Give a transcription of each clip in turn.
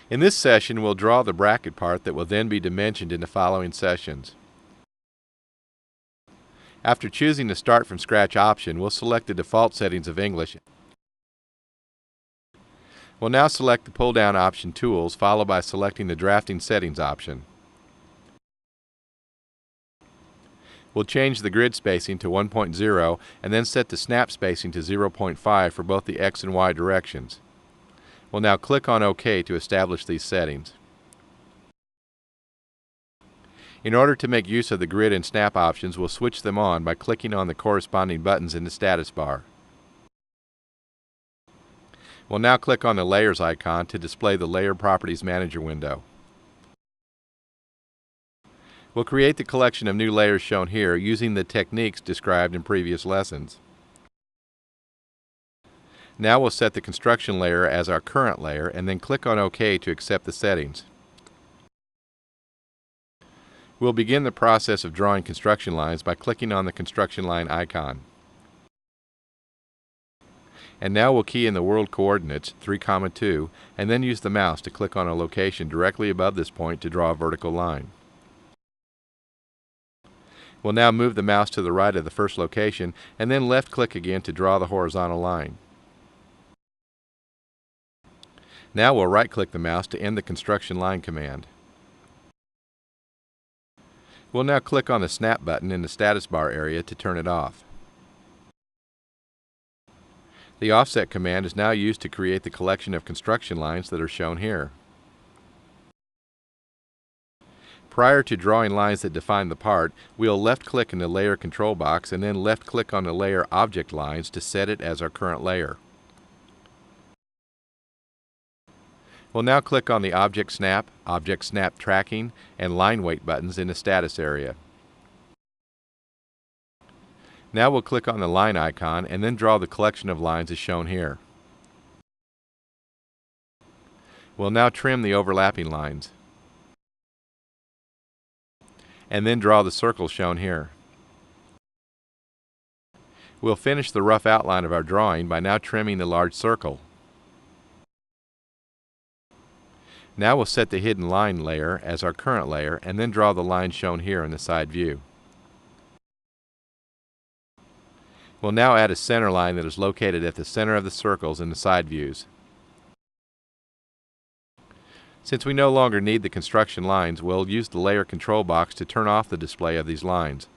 In this session, we'll draw the bracket part that will then be dimensioned in the following sessions. After choosing the Start from Scratch option, we'll select the default settings of English. We'll now select the pull-down option Tools, followed by selecting the Drafting Settings option. We'll change the grid spacing to 1.0 and then set the snap spacing to 0.5 for both the X and Y directions. We'll now click on OK to establish these settings. In order to make use of the grid and snap options, we'll switch them on by clicking on the corresponding buttons in the status bar. We'll now click on the Layers icon to display the Layer Properties Manager window. We'll create the collection of new layers shown here using the techniques described in previous lessons. Now we'll set the construction layer as our current layer and then click on OK to accept the settings. We'll begin the process of drawing construction lines by clicking on the construction line icon. And now we'll key in the world coordinates 3, 2 and then use the mouse to click on a location directly above this point to draw a vertical line. We'll now move the mouse to the right of the first location and then left click again to draw the horizontal line. Now we'll right click the mouse to end the construction line command. We'll now click on the Snap button in the status bar area to turn it off. The Offset command is now used to create the collection of construction lines that are shown here. Prior to drawing lines that define the part, we'll left-click in the Layer control box and then left-click on the Layer Object Lines to set it as our current layer. We'll now click on the Object Snap Tracking, and Line Weight buttons in the status area. Now we'll click on the line icon and then draw the collection of lines as shown here. We'll now trim the overlapping lines and then draw the circle shown here. We'll finish the rough outline of our drawing by now trimming the large circle. Now we'll set the hidden line layer as our current layer and then draw the line shown here in the side view. We'll now add a center line that is located at the center of the circles in the side views. Since we no longer need the construction lines, we'll use the Layer control box to turn off the display of these lines.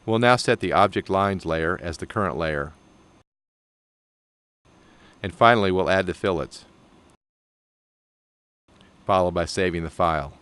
We'll now set the Object Lines layer as the current layer. And finally, we'll add the fillets, followed by saving the file.